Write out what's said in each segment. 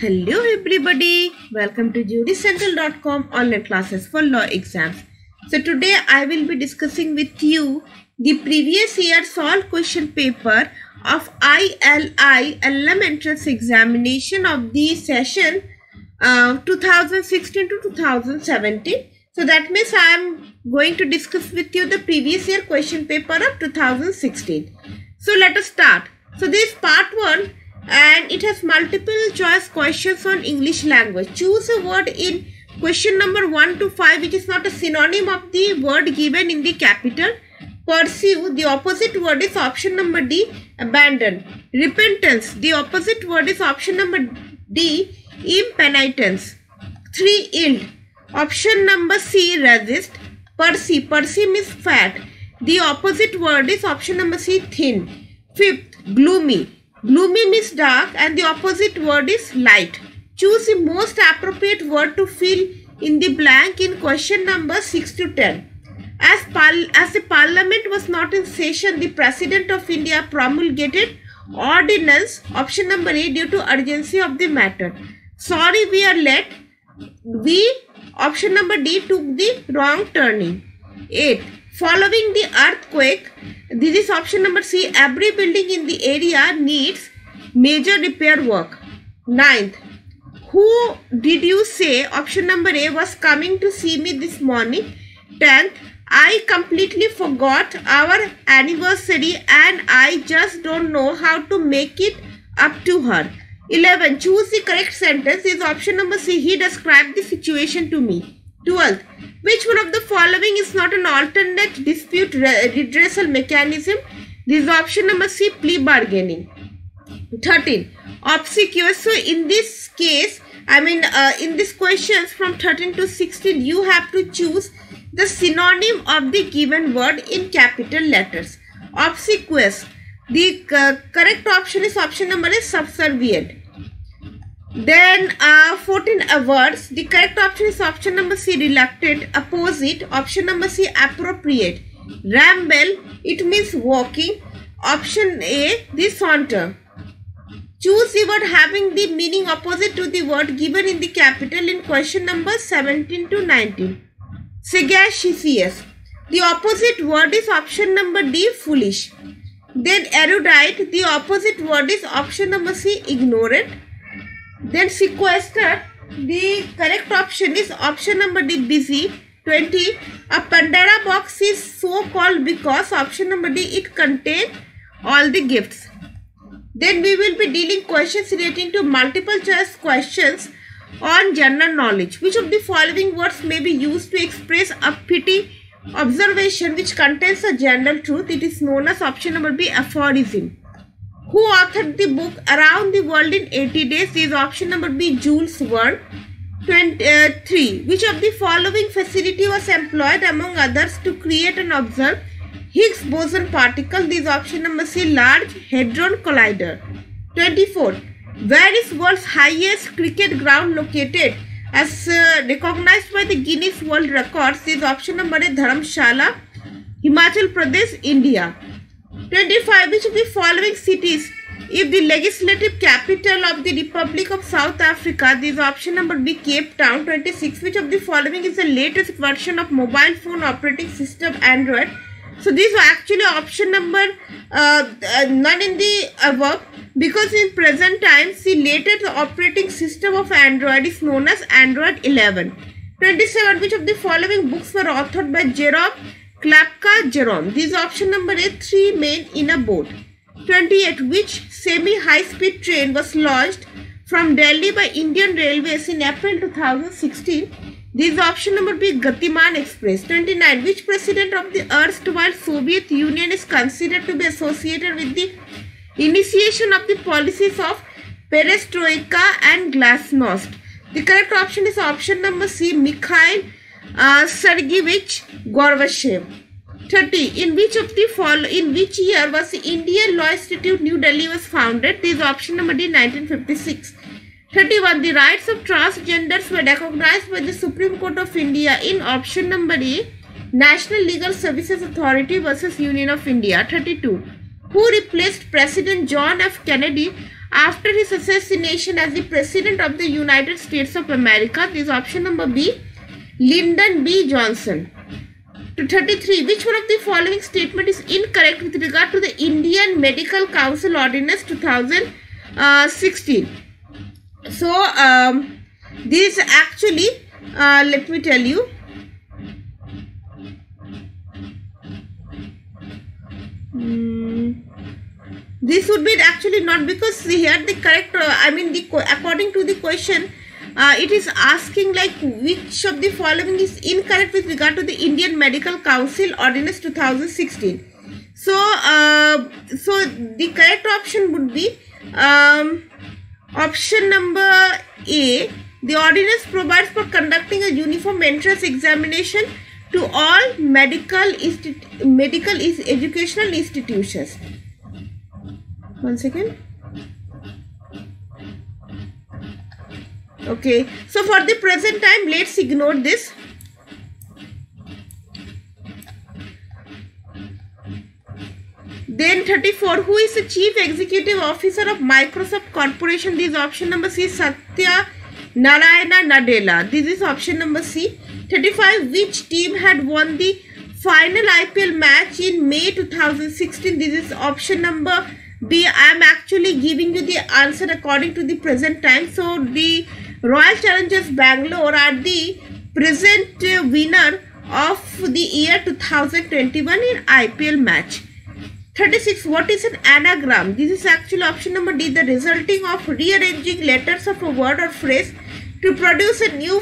Hello everybody, welcome to jurycentral.com online classes for law exams. So today I will be discussing with you the previous year solved question paper of ILI entrance examination of the session 2016 to 2017. So that means I am going to discuss with you the previous year question paper of 2016. So let us start. So this is part 1 and it has multiple choice questions on English language. Choose a word in question number 1 to 5 which is not a synonym of the word given in the capital. Pursue, the opposite word is option number D, abandon. Repentance, the opposite word is option number D, impenitence. 3. Yield, option number C, resist. Pursy means fat. The opposite word is option number C, thin. 5th, gloomy. Gloomy means dark and the opposite word is light. Choose the most appropriate word to fill in the blank in question number 6 to 10. As the parliament was not in session, the President of India promulgated ordinance, option number A, due to urgency of the matter. Sorry we are late. We, option number D, took the wrong turning. 8. Following the earthquake, this is option number C, every building in the area needs major repair work. 9th, who did you say, option number A, was coming to see me this morning? 10th, I completely forgot our anniversary and I just don't know how to make it up to her. 11, choose the correct sentence. This is option number C, he described the situation to me. 12th, which one of the following is not an alternate dispute redressal mechanism? This is option number C, plea bargaining. 13, obsequious. So in this case, in these questions from 13 to 16, you have to choose the synonym of the given word in capital letters. Obsequious, the correct option is option number A, subservient. Then 14, averse, the correct option is option number C, reluctant. Opposite, option number C, appropriate. Ramble, it means walking. Option A, the saunter. Choose the word having the meaning opposite to the word given in the capital in question number 17 to 19. Sagacious, the opposite word is option number D, foolish. Then erudite, the opposite word is option number C, ignorant. Then sequestered, the correct option is option number D, busy. 20, a Pandora box is so called because option number D, it contains all the gifts. Then we will be dealing questions relating to multiple choice questions on general knowledge. Which of the following words may be used to express a petty observation which contains a general truth? It is known as option number B, aphorism. Who authored the book Around the World in 80 Days? This is option number B, Jules Verne. 3. Which of the following facility was employed among others to create and observe Higgs boson particle? This is option number C, Large Hadron Collider. 24. Where is world's highest cricket ground located as recognized by the Guinness World Records? This is option number A, Dharamshala, Himachal Pradesh, India. 25. Which of the following cities is the legislative capital of the Republic of South Africa? This is option number B, Cape Town. 26. Which of the following is the latest version of mobile phone operating system Android? So this is actually option number none in the above, because in present times the latest operating system of Android is known as Android 11. 27. Which of the following books were authored by Jerome Klapka Jerome? This is option number A, 3 Men in a Boat. 28. Which semi-high-speed train was launched from Delhi by Indian Railways in April 2016? This is option number B, Gatiman Express. 29. Which president of the erstwhile Soviet Union is considered to be associated with the initiation of the policies of Perestroika and Glasnost? The correct option is option number C, Mikhail Sergeyevich Gorbachev. 30. In which year was the Indian Law Institute New Delhi was founded? This is option number D, 1956. 31. The rights of transgenders were recognized by the Supreme Court of India in option number A, National Legal Services Authority versus Union of India. 32. Who replaced President John F. Kennedy after his assassination as the President of the United States of America? This is option number B, Lyndon B. Johnson. To 33, which one of the following statement is incorrect with regard to the Indian Medical Council Ordinance 2016? So, this actually, let me tell you, this would be actually not, because here the correct, according to the question, it is asking like which of the following is incorrect with regard to the Indian Medical Council Ordinance 2016. So, the correct option would be option number A. The ordinance provides for conducting a uniform entrance examination to all medical educational institutions. One second. Okay, so for the present time, let's ignore this. Then 34, who is the Chief Executive Officer of Microsoft Corporation? This is option number C, Satya Narayana Nadella. This is option number C. 35, which team had won the final IPL match in May 2016? This is option number B. I am actually giving you the answer according to the present time. So, the Royal Challengers Bangalore are the present winner of the year 2021 in IPL match. 36. What is an anagram? This is actually option number D, the resulting of rearranging letters of a word or phrase to produce a new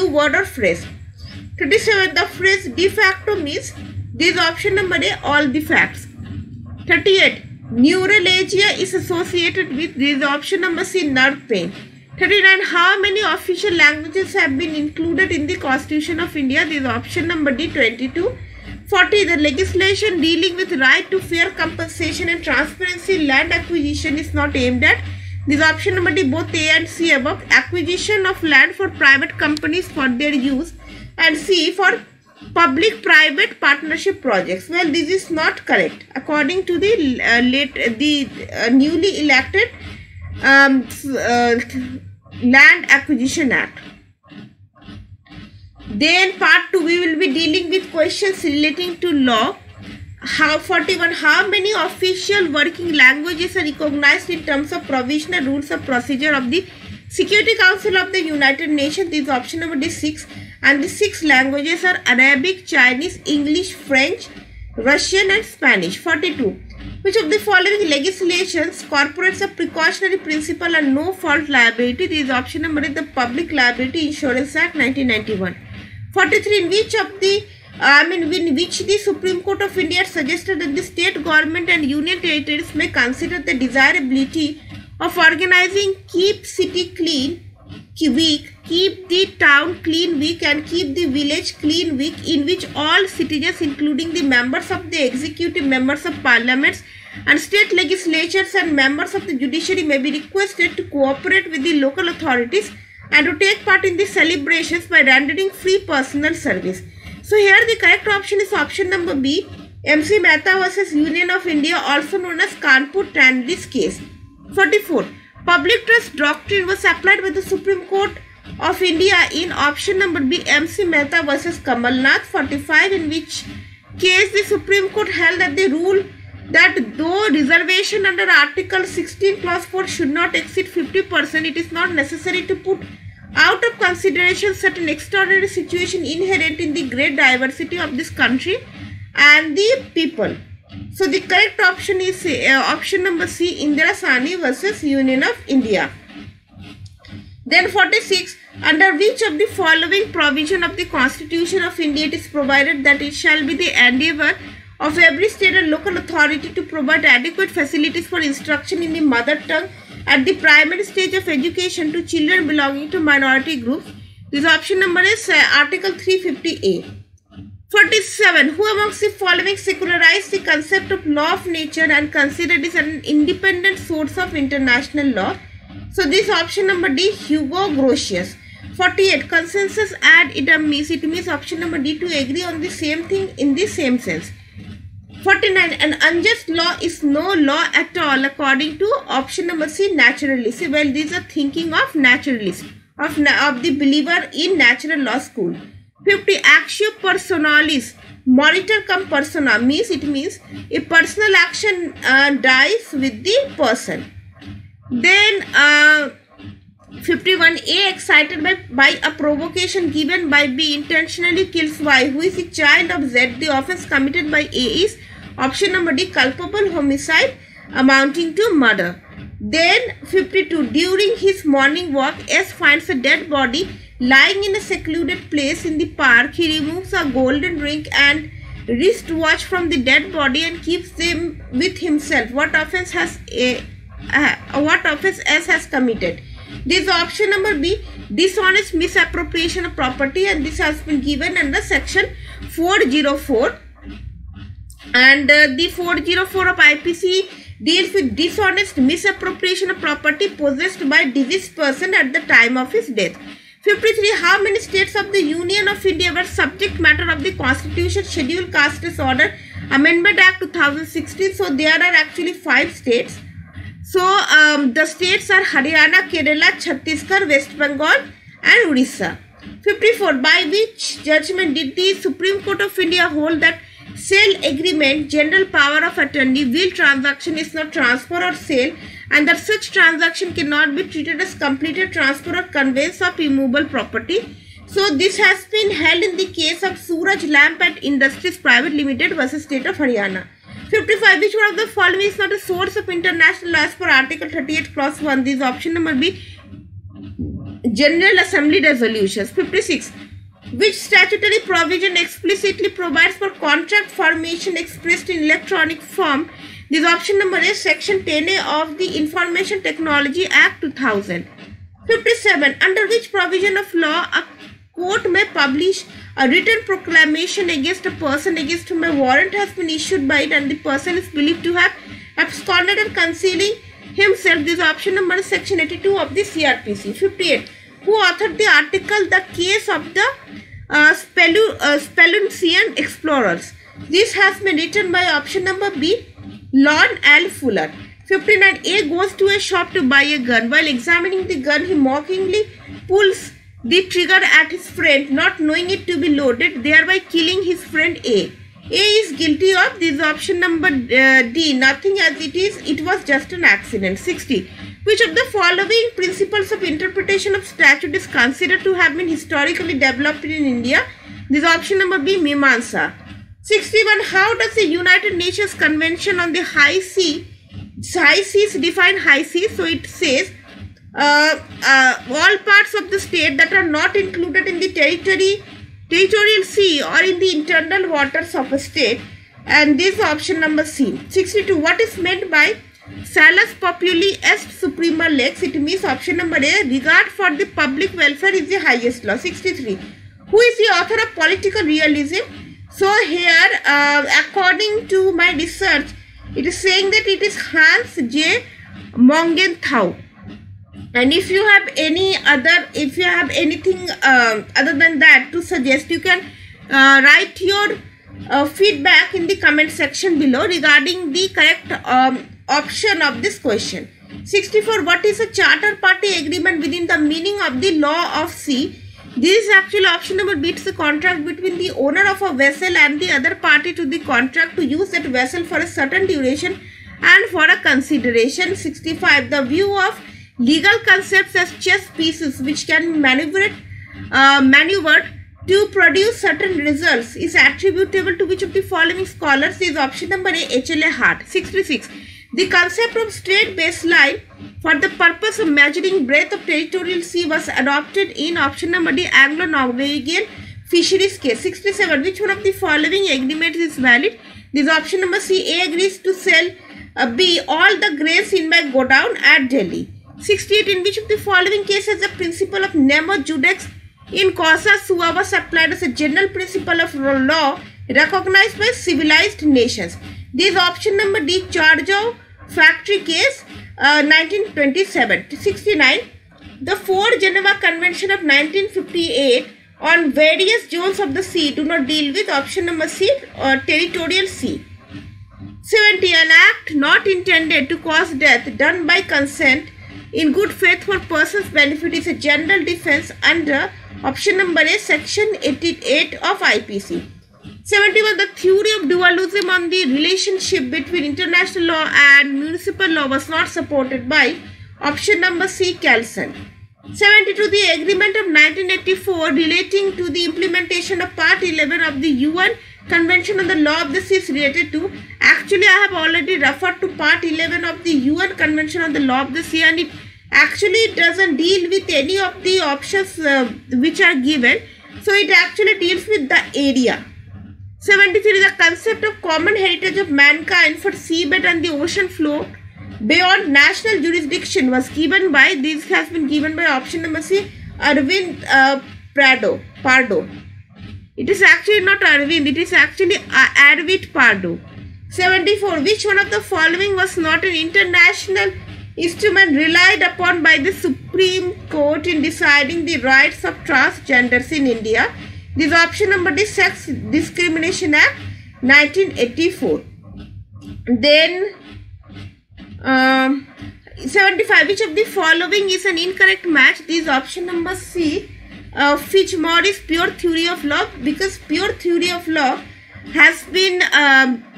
word or phrase. 37. The phrase de facto means, this is option number A, all the facts. 38. Neuralgia is associated with, this is option number C, nerve pain. 39. How many official languages have been included in the Constitution of India? This is option number D, 22. 40. The legislation dealing with right to fair compensation and transparency in land acquisition is not aimed at, this is option number D, both A and C above, acquisition of land for private companies for their use, and C for public-private partnership projects. Well, this is not correct according to the newly elected Land Acquisition Act. Then part 2, we will be dealing with questions relating to law. 41. How many official working languages are recognized in terms of provisional rules of procedure of the Security Council of the United Nations? This is option number D, 6. And the 6 languages are Arabic, Chinese, English, French, Russian and Spanish. 42. Which of the following legislations incorporates a precautionary principle and no fault liability? This is option number D, the Public Liability Insurance Act 1991. 43. In which the Supreme Court of India suggested that the state government and union territories may consider the desirability of organizing Keep City Clean Week, Keep the Town Clean Week and Keep the Village Clean Week, in which all citizens including the members of the executive, members of parliaments and state legislatures and members of the judiciary may be requested to cooperate with the local authorities and to take part in the celebrations by rendering free personal service. So here the correct option is option number B, MC Mehta versus Union of India, also known as Kanpur-Tandlis case. 44. Public trust doctrine was applied by the Supreme Court of India in option number B, MC Mehta versus Kamal Nath. 45. In which case the Supreme Court held that the rule that though reservation under Article 16 clause 4 should not exceed 50%, it is not necessary to put out of consideration certain extraordinary situation inherent in the great diversity of this country and the people. So the correct option is option number C, Indira Sahni versus Union of India. Then 46. Under which of the following provision of the Constitution of India it is provided that it shall be the endeavour of every state and local authority to provide adequate facilities for instruction in the mother tongue at the primary stage of education to children belonging to minority groups? This option number is Article 350A. 47. Who amongst the following secularized the concept of law of nature and considered it an independent source of international law? So this option number D, Hugo Grotius. 48. Consensus ad idem means, it means option number D, to agree on the same thing in the same sense. 49. An unjust law is no law at all according to option number C, naturalist. Well, these are thinking of naturalist, of the believer in natural law school. 50. Actio personalis, monitor cum persona, means it means a personal action dies with the person. Then 51. A, excited by a provocation given by B, intentionally kills Y, who is the child of Z. The offence committed by A is option number D, culpable homicide amounting to murder. Then 52. During his morning walk, S finds a dead body lying in a secluded place in the park. He removes a golden ring and wristwatch from the dead body and keeps them with himself. What offence S has committed? This is option number B, dishonest misappropriation of property, and this has been given under section 404. And the 404 of IPC deals with dishonest misappropriation of property possessed by deceased person at the time of his death. 53. How many states of the Union of India were subject matter of the Constitution Schedule Castes Order Amendment Act 2016? So there are actually 5 states. So the states are Haryana, Kerala, Chhattisgarh, West Bengal and Odisha. 54. By which judgment did the Supreme Court of India hold that sale agreement, general power of attorney, will transaction is not transfer or sale, and that such transaction cannot be treated as completed transfer or conveyance of immovable property? So this has been held in the case of Suraj Lamp and Industries Private Limited versus State of Haryana. 55. Which one of the following is not a source of international law as per Article 38 Clause 1? This is option number B, General Assembly resolutions. 56. Which statutory provision explicitly provides for contract formation expressed in electronic form? This is option number A, Section 10A of the Information Technology Act 2000. 57. Under which provision of law a court may publish a written proclamation against a person against whom a warrant has been issued by it and the person is believed to have absconded and concealing himself? This is option number section 82 of the CRPC. 58. Who authored the article The Case of the Speluncean Explorers? This has been written by option number B, Lon L. Fuller. 59. A goes to a shop to buy a gun. While examining the gun, he mockingly pulls the trigger at his friend, not knowing it to be loaded, thereby killing his friend A. A is guilty of this option number D, nothing as it is, it was just an accident. 60. Which of the following principles of interpretation of statute is considered to have been historically developed in India? This is option number B, Mimamsa. 61. How does the United Nations Convention on the High Seas define high seas? So it says all parts of the state that are not included in the territorial sea or in the internal waters of a state, and this is option number C. 62. What is meant by salus populi est suprema lex? It means option number A, regard for the public welfare is the highest law. 63. Who is the author of political realism? So here according to my research, it is saying that it is Hans J. Morgenthau. And if you have anything other than that to suggest, you can write your feedback in the comment section below regarding the correct option of this question. 64. What is a charter party agreement within the meaning of the law of sea? This is actually option number B. It's a contract between the owner of a vessel and the other party to the contract to use that vessel for a certain duration and for a consideration. 65. The view of legal concepts as chess pieces which can be maneuvered to produce certain results is attributable to which of the following scholars? Is option number A, H.L.A. Hart. 66. The concept of straight baseline for the purpose of measuring breadth of territorial sea was adopted in option number D, Anglo-Norwegian fisheries case. 67. Which one of the following agreements is valid? This is option number C. A agrees to sell B all the grains in my godown at Delhi. 68. In which of the following cases the principle of nemo judex in causa sua was applied as a general principle of law recognized by civilized nations? This is option number D, Charjo factory case 1927. 69. The 4 Geneva Convention of 1958 on various zones of the sea do not deal with option number C, territorial sea. 70. An act not intended to cause death done by consent in good faith for person's benefit is a general defense under option number A, section 88 of IPC. 71. The theory of dualism on the relationship between international law and municipal law was not supported by option number C, Kelsen. 72. The agreement of 1984 relating to the implementation of part 11 of the UN Convention on the Law of the Sea is related to. Actually, I have already referred to part 11 of the UN Convention on the Law of the Sea, and it actually doesn't deal with any of the options which are given. So it actually deals with the area. 73. The concept of common heritage of mankind for seabed and the ocean floor beyond national jurisdiction was given by, this has been given by option number C, Arvind Pardo. It is actually not Arvind, it is actually Arvind Pardo. 74. Which one of the following was not an international instrument relied upon by the Supreme Court in deciding the rights of transgenders in India? This option number D, Sex Discrimination Act 1984. Then 75. Which of the following is an incorrect match? This is option number C, Fitzmaurice Pure Theory of Law, because Pure Theory of Law has been,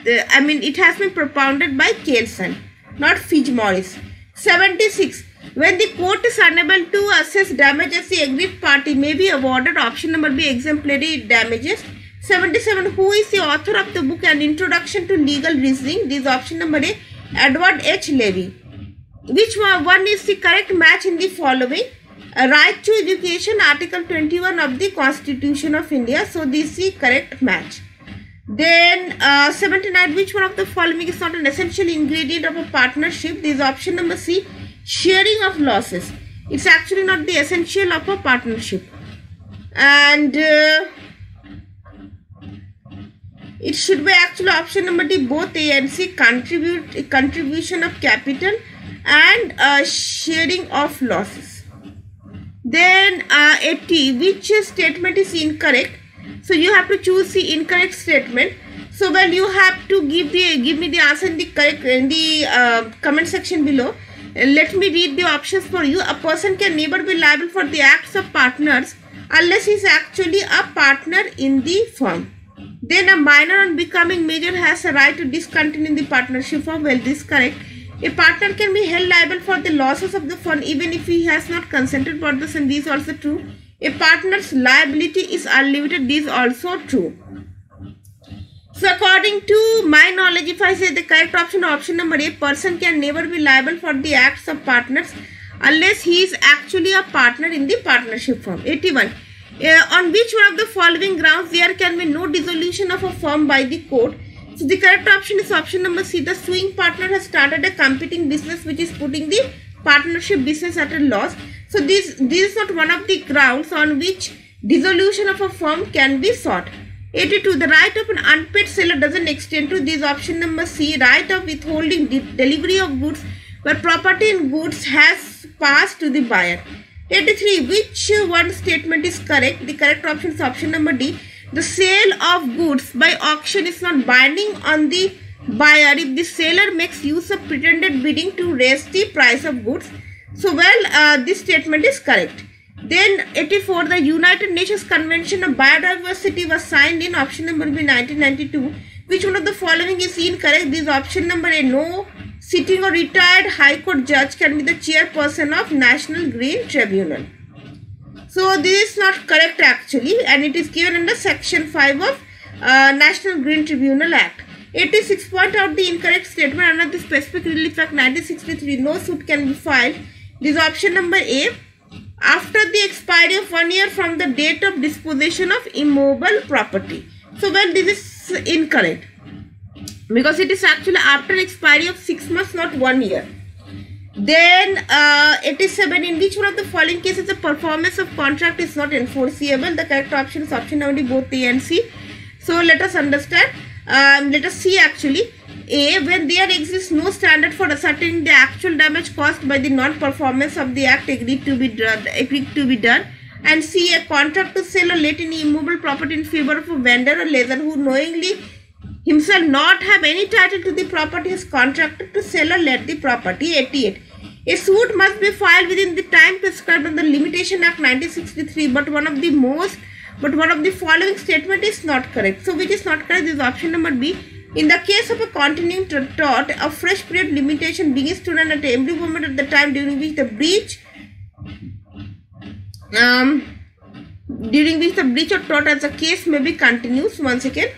it has been propounded by Kelsen, not Fitzmaurice. 76. When the court is unable to assess damages, the aggrieved party may be awarded option number B, exemplary damages. 77. Who is the author of the book An Introduction to Legal Reasoning? This is option number A, Edward H. Levy. Which one is the correct match in the following? Right to education, Article 21 of the Constitution of India. So this is the correct match. Then 79. Which one of the following is not an essential ingredient of a partnership? This is option number C, sharing of losses. It's actually not the essential of a partnership. And it should be actually option number D, both A and C, contribution of capital and sharing of losses. Then 80. Which statement is incorrect? So you have to choose the incorrect statement. So you have to give me the answer in the comment section below. Let me read the options for you. A person can never be liable for the acts of partners unless he is actually a partner in the firm. Then a minor on becoming major has a right to discontinue the partnership firm. Well, this is correct. A partner can be held liable for the losses of the firm even if he has not consented for this, and this is also true. A partner's liability is unlimited. This is also true. So according to my knowledge, if I say the correct option number A, person can never be liable for the acts of partners unless he is actually a partner in the partnership firm. 81. On which one of the following grounds there can be no dissolution of a firm by the court? So the correct option is option number C. The suing partner has started a competing business which is putting the partnership business at a loss. So this is not one of the grounds on which dissolution of a firm can be sought. 82. The right of an unpaid seller doesn't extend to this option number C, right of withholding delivery of goods where property and goods has passed to the buyer. 83. Which one statement is correct? The correct option is option number D. The sale of goods by auction is not binding on the buyer if the seller makes use of pretended bidding to raise the price of goods. So this statement is correct. Then 84. The United Nations Convention of Biodiversity was signed in option number B 1992. Which one of the following is incorrect? This is option number A. No sitting or retired High Court judge can be the chairperson of National Green Tribunal. So this is not correct actually, and it is given under section 5 of National Green Tribunal Act. 86. Point out the incorrect statement under the Specific Relief Act 1963. No suit can be filed. This is option number A. After the expiry of 1 year from the date of disposition of immobile property. So this is incorrect because it is actually after expiry of 6 months, not 1 year. Then 87. In which one of the following cases the performance of contract is not enforceable? The correct option is option number D, both A and C. So let us understand. Let us see actually. A. When there exists no standard for ascertaining the actual damage caused by the non-performance of the act agreed to be done. And C. A contract to sell or let any immobile property in favor of a vendor or lessor who knowingly himself not have any title to the property is contracted to sell or let the property. 88. A suit must be filed within the time prescribed in the Limitation Act 1963, but one of the following statement is not correct. So which is not correct? This is option number B. In the case of a continuing tort, a fresh period limitation begins to run at every moment of the time during which the breach or tort as a case may be continuous. Once again,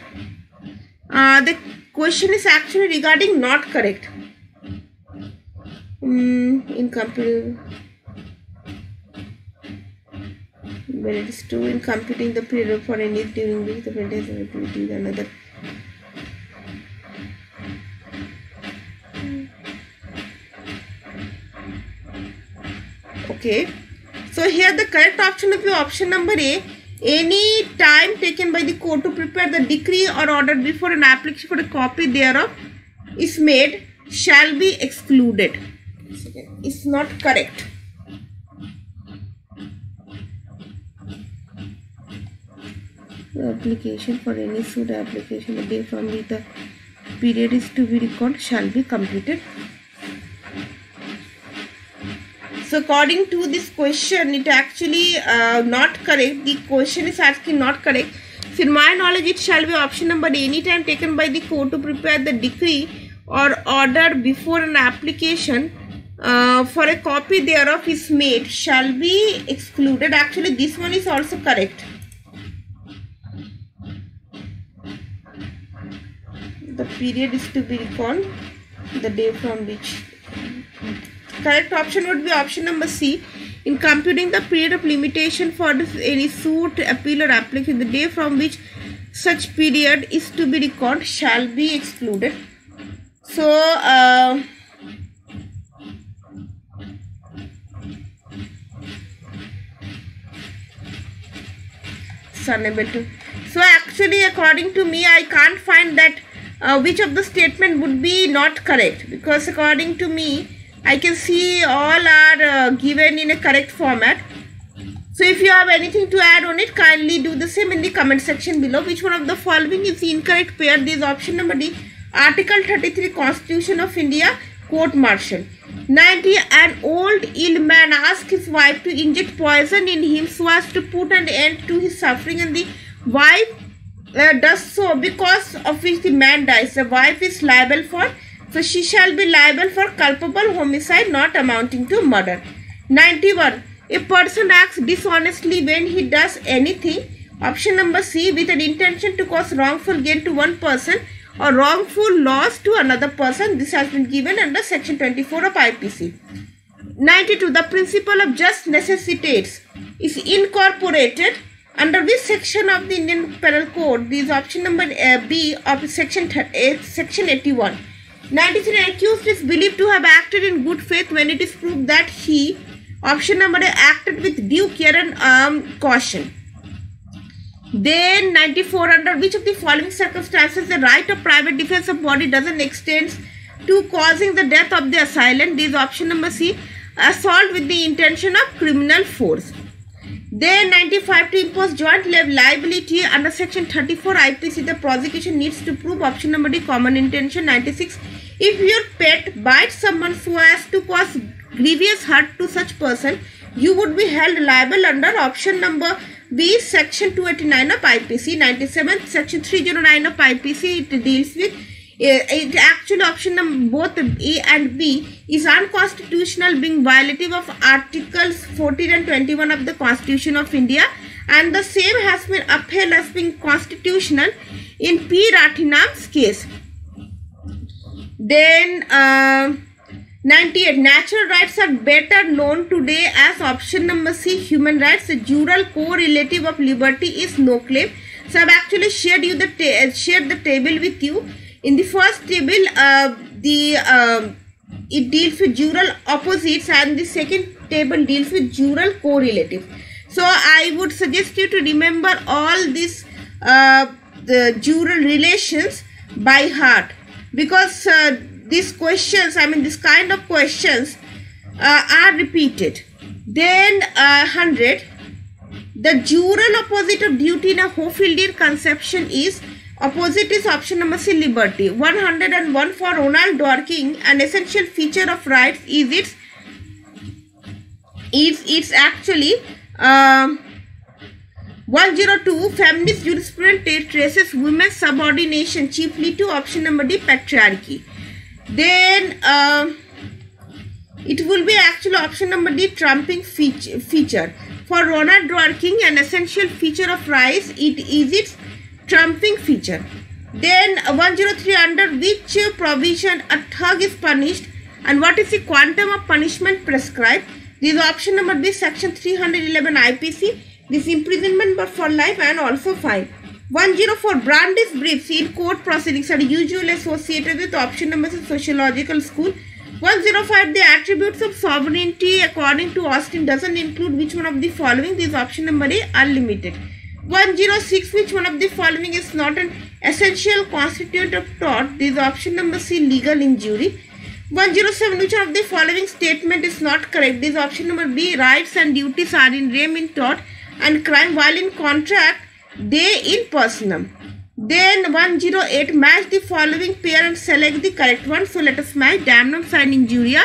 the question is actually regarding not correct. In computing, when it is true, in computing the period for any during which the plaintiff's activity is another. Okay, so here the correct option will be option number A. Any time taken by the court to prepare the decree or order before an application for a copy thereof is made shall be excluded. It's not correct. The application for any suit application, the day from which the period is to be recorded shall be completed. So according to this question, it actually not correct. The question is asking not correct. So in my knowledge, it shall be option number A. Any time taken by the court to prepare the decree or order before an application for a copy thereof is made shall be excluded. Actually, this one is also correct. The period is to be reckoned the day from which. Correct option would be option number C. In computing the period of limitation for any suit, appeal or application, the day from which such period is to be reckoned shall be excluded. So, unable to. So actually, according to me, I can't find that which of the statement would be not correct, because according to me, I can see all are given in a correct format. So if you have anything to add on it, kindly do the same in the comment section below. Which one of the following is the incorrect pair? This is option number D. Article 33 Constitution of India, Court Martial. 90. An old ill man asked his wife to inject poison in him so as to put an end to his suffering, and the wife does so, because of which the man dies. The wife is liable for, so she shall be liable for culpable homicide not amounting to murder. 91. A person acts dishonestly when he does anything, option number C, with an intention to cause wrongful gain to one person or wrongful loss to another person. This has been given under section 24 of IPC. 92. The principle of just necessitates is incorporated under which section of the Indian Penal Code? This is option number B of section 81. 93. An accused is believed to have acted in good faith when it is proved that he, option number A, acted with due care and caution. Then 94. Under which of the following circumstances the right of private defense of body doesn't extend to causing the death of the assailant? This is option number C. Assault with the intention of criminal force. Then 95. To impose joint liability under section 34 IPC, the prosecution needs to prove, option number D, common intention. 96. If your pet bites someone so as to cause grievous hurt to such person, you would be held liable under option number B, section 289 of IPC. 97. Section 309 of IPC, it deals with it actually option number both A and B is unconstitutional, being violative of articles 14 and 21 of the Constitution of India, and the same has been upheld as being constitutional in P. Rathinam's case. Then 98. Natural rights are better known today as option number C, human rights. The jural correlative of liberty is no claim. So I have actually shared the table with you. In the first table, it deals with jural opposites, and the second table deals with jural correlative. So I would suggest you to remember all these the jural relations by heart, because these questions, this kind of questions are repeated. Then 100. The jural opposite of duty in a Hofieldian conception is Opposite is option number C, liberty. 101 for Ronald Dworkin, an essential feature of rights is it's actually 102 feminist jurisprudence traces women's subordination chiefly to option number D, patriarchy. Then it will be actually option number D, trumping feature. For Ronald Dworkin, an essential feature of rights, it is its trumping feature. Then 103, under which provision a thug is punished and what is the quantum of punishment prescribed? This is option number B, section 311 IPC. This imprisonment but for life and also fine. 104, Brandeis briefs in court proceedings are usually associated with option number C, sociological school. 105, the attributes of sovereignty according to Austin doesn't include which one of the following? This is option number A, unlimited. 106, which one of the following is not an essential constituent of tort? This is option number C, legal injury. 107, which one of the following statement is not correct? This is option number B, rights and duties are in rem in tort and crime, while in contract they in personam. Then 108, match the following pair and select the correct one. So let us match damnum sine injuria,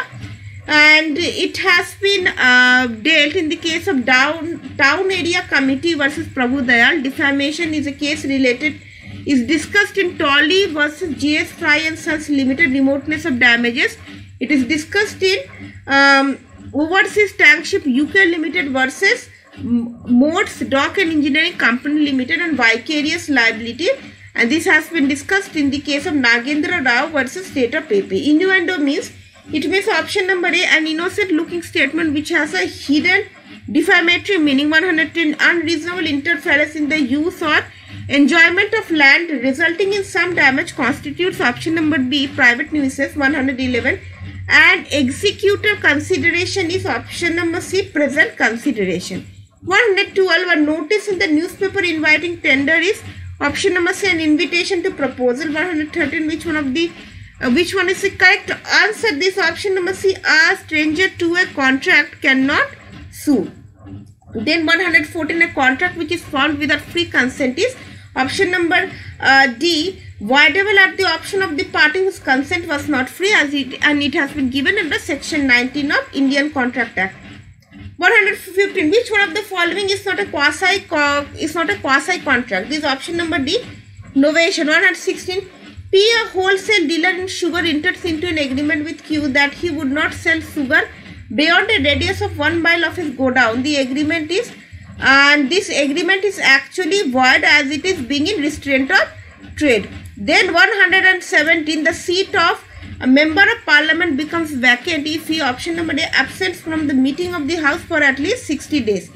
and it has been dealt in the case of Town Area Committee versus Prabhu Dayal. Defamation is a case related, is discussed in Tolley versus G.S. Fry and Sons Limited, remoteness of damages. It is discussed in Overseas Tankship UK Limited versus Modes Dock and Engineering Company Limited and vicarious liability, and this has been discussed in the case of Nagendra Rao versus State of AP. Innuendo means, it means option number A, an innocent looking statement which has a hidden defamatory meaning. 110, unreasonable interference in the use or enjoyment of land resulting in some damage constitutes option number B, private nuisance. 111, and executor consideration is option number C, present consideration. 112, a notice in the newspaper inviting tender is option number C, an invitation to proposal. 113, which one is the correct answer? This option number C, a stranger to a contract cannot sue. Then 114, a contract which is formed without free consent is option number D, voidable at the option of the party whose consent was not free, and it has been given under section 19 of Indian Contract Act. 115, which one of the following is not a quasi contract? This is option number D, novation. 116, P, a wholesale dealer in sugar, enters into an agreement with Q that he would not sell sugar beyond a radius of 1 mile of his godown. The agreement is, and this agreement is actually void as it is being in restraint of trade. Then 117, the seat of a member of parliament becomes vacant if he, option number A, absents from the meeting of the house for at least 60 days.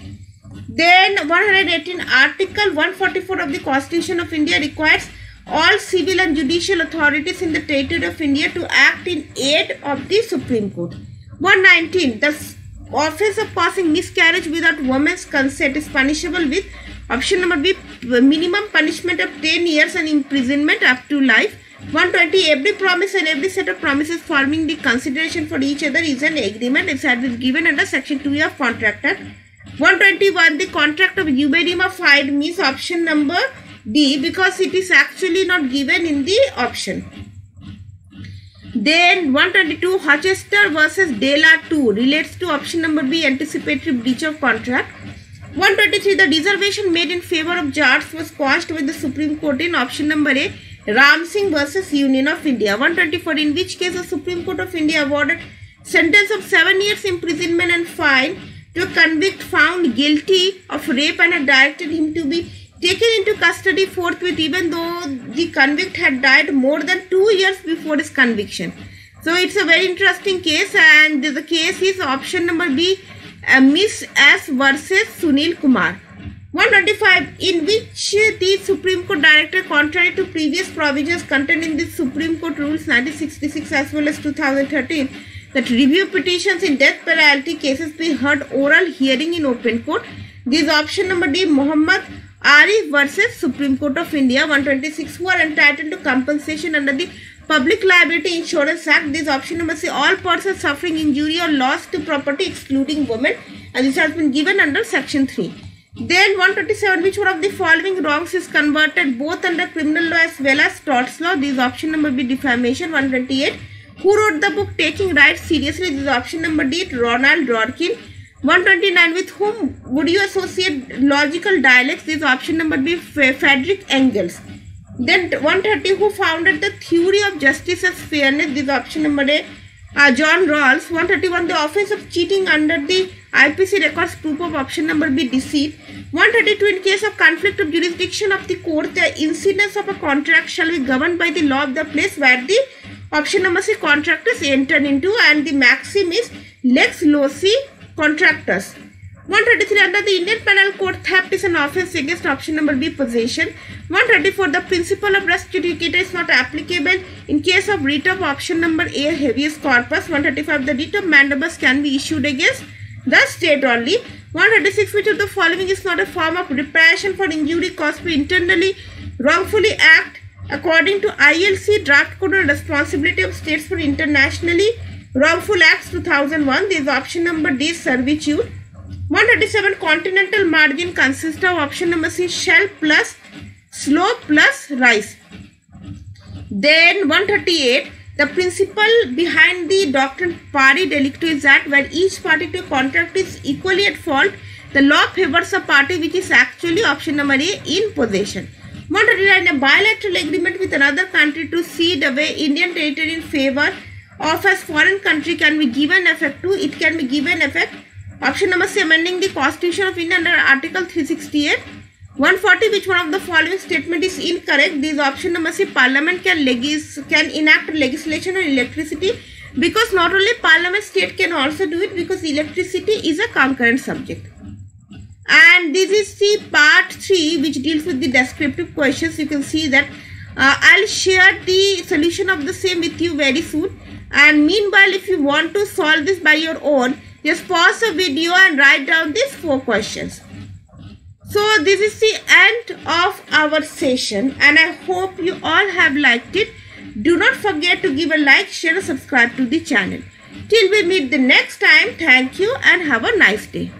Then 118, article 144 of the Constitution of India requires all civil and judicial authorities in the territory of India to act in aid of the Supreme Court. 119, the offence of causing miscarriage without woman's consent is punishable with option number B, minimum punishment of 10 years and imprisonment up to life. 120, every promise and every set of promises forming the consideration for each other is an agreement. It has been given under section 2 of Contract Act. 121, the contract of Euberima Fide means option number D because it is actually not given in the option. Then 122, Hochester versus De La Tour relates to option number B, anticipatory breach of contract. 123, the reservation made in favor of Jats was quashed with the Supreme Court in option number A, Ram Singh versus Union of India. 124, in which case the Supreme Court of India awarded sentence of 7 years imprisonment and fine to a convict found guilty of rape and had directed him to be taken into custody forthwith even though the convict had died more than 2 years before his conviction. So it's a very interesting case, and the case is option number B, Miss S versus Sunil Kumar. 125, in which the Supreme Court directed, contrary to previous provisions contained in the Supreme Court rules 1966 as well as 2013, that review petitions in death penalty cases be heard oral hearing in open court. This is option number D, Muhammad Arif versus Supreme Court of India. 126, who are entitled to compensation under the Public Liability Insurance Act. This is option number C, all persons suffering injury or loss to property excluding women, and this has been given under section 3. Then 127, which one of the following wrongs is converted both under criminal law as well as torts law? This is option number B, defamation. 128, who wrote the book Taking Rights Seriously? This is option number D, Ronald Dworkin. 129, with whom would you associate logical dialects? This is option number B, Friedrich Engels. Then 130, who founded the theory of justice as fairness? This is option number A, John Rawls. 131, the offense of cheating under the IPC records proof of option number B, deceit. 132, in case of conflict of jurisdiction of the court, the incidence of a contract shall be governed by the law of the place where the option number C, contract is entered into, and the maxim is lex loci contractus. 133, under the Indian Penal Code, theft is an offence against option number B, possession. 134, the principle of res judicata is not applicable in case of writ of option number A, habeas corpus. 135, the writ of mandamus can be issued against the state only. 136, which of the following is not a form of reparation for injury caused by internally wrongfully act according to ILC draft code on responsibility of states for internationally wrongful acts 2001. This is option number D, servitude. 137, continental margin consists of option number C, shell plus slope plus rise. Then 138, the principle behind the doctrine pari delicto is that where each party to a contract is equally at fault, the law favors a party which is actually option number A, in possession. 139, a bilateral agreement with another country to cede away Indian territory in favor of as foreign country can be given effect to. It can be given effect option number C, amending the Constitution of India under Article 368. 140, which one of the following statement is incorrect? This is option number C, Parliament can enact legislation on electricity, because not only Parliament, state can also do it, because electricity is a concurrent subject. And this is the part 3, which deals with the descriptive questions. You can see that I'll share the solution of the same with you very soon. And meanwhile, if you want to solve this by your own, just pause the video and write down these 4 questions. So this is the end of our session, and I hope you all have liked it. Do not forget to give a like, share and subscribe to the channel. Till we meet the next time, thank you and have a nice day.